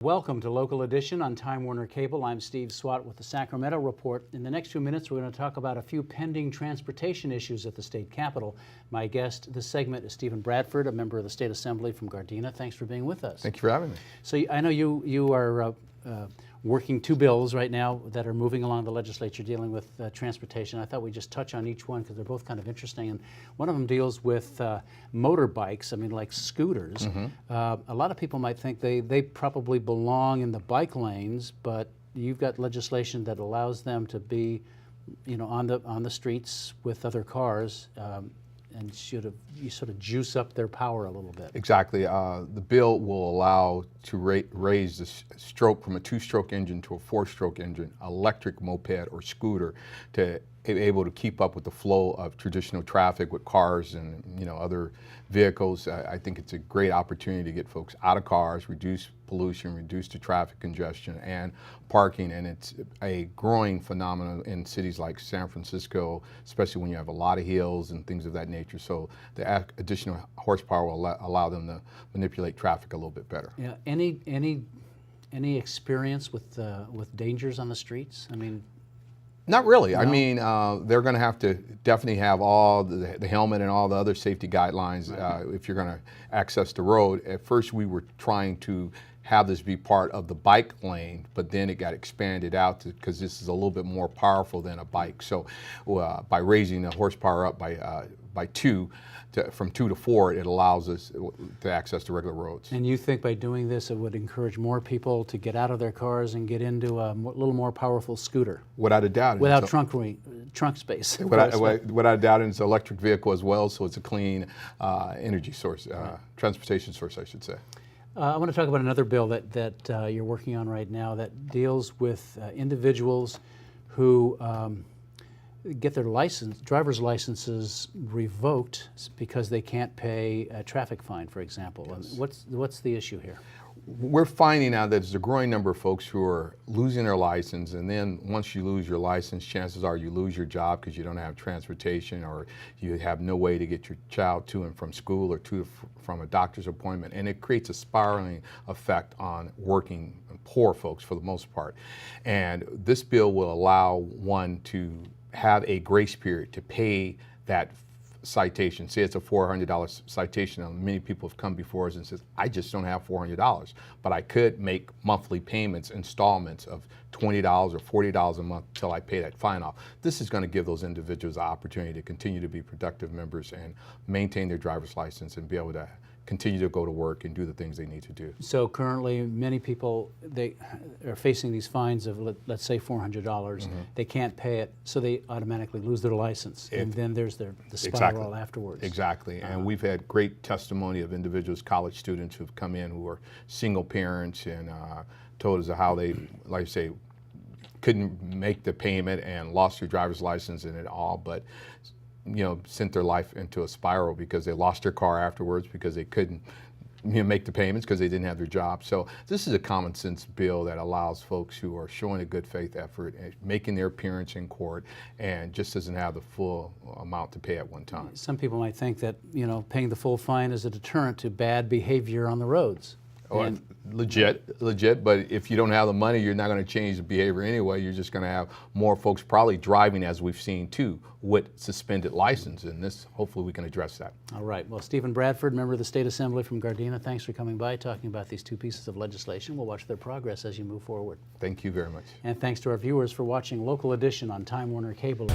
Welcome to Local Edition on Time Warner Cable. I'm Steve Swatt with the Sacramento Report. In the next few minutes, we're going to talk about a few pending transportation issues at the state capitol. My guest this segment is Steven Bradford, a member of the State Assembly from Gardena. Thanks for being with us. Thank you for having me. So I know you are working two bills right now that are moving along the legislature dealing with transportation. I thought we'd just touch on each one because they're both kind of interesting. And one of them deals with motorbikes, like scooters. A lot of people might think they probably belong in the bike lanes, but you've got legislation that allows them to be, on the streets with other cars. And you sort of juice up their power a little bit. Exactly. The bill will allow to raise the stroke from a two-stroke engine to a four-stroke engine, electric moped or scooter, to be able to keep up with the flow of traditional traffic with cars and other vehicles. I think it's a great opportunity to get folks out of cars, reduce pollution, reduce the traffic congestion and parking, and it's a growing phenomenon in cities like San Francisco, especially when you have a lot of hills and things of that nature. So the additional horsepower will allow them to manipulate traffic a little bit better. Yeah. Any experience with dangers on the streets? Not really. No? They're going to have to definitely have all the helmet and all the other safety guidelines if you're going to access the road. At first, we were trying to have this be part of the bike lane, but then it got expanded out because this is a little bit more powerful than a bike. So by raising the horsepower up by from 2 to 4, it allows us to access the regular roads. And you think by doing this, it would encourage more people to get out of their cars and get into a little more powerful scooter? Without a doubt. Without trunk space. Without a doubt, and it's an electric vehicle as well, so it's a clean energy source, transportation source, I should say. I want to talk about another bill that you're working on right now that deals with individuals who get their driver's licenses revoked because they can't pay a traffic fine, for example. Yes. What's the issue here? We're finding out that there's a growing number of folks who are losing their license, and then once you lose your license, chances are you lose your job because you don't have transportation, or you have no way to get your child to and from school or from a doctor's appointment, and it creates a spiraling effect on working poor folks for the most part. And this bill will allow one to have a grace period to pay that citation. Say it's a $400 citation, and many people have come before us and says, I just don't have $400, but I could make monthly payments, installments of $20 or $40 a month till I pay that fine off. This is going to give those individuals the opportunity to continue to be productive members and maintain their driver's license and be able to continue to go to work and do the things they need to do. So currently, many people, they are facing these fines of, let's say, $400. They can't pay it, so they automatically lose their license. And then there's the spiral afterwards. Exactly. And we've had great testimony of individuals, college students who've come in who are single parents and told us how they, like I say, couldn't make the payment and lost their driver's license and it all, but sent their life into a spiral because they lost their car afterwards because they couldn't make the payments because they didn't have their job. So this is a common sense bill that allows folks who are showing a good faith effort and making their appearance in court and just doesn't have the full amount to pay at one time. Some people might think that paying the full fine is a deterrent to bad behavior on the roads. Legit, but if you don't have the money, you're not going to change the behavior anyway. You're just going to have more folks probably driving, as we've seen too, with suspended license, and this, hopefully we can address that. All right. Well, Steven Bradford, member of the State Assembly from Gardena, thanks for coming by, talking about these two pieces of legislation. We'll watch their progress as you move forward. Thank you very much. And thanks to our viewers for watching Local Edition on Time Warner Cable.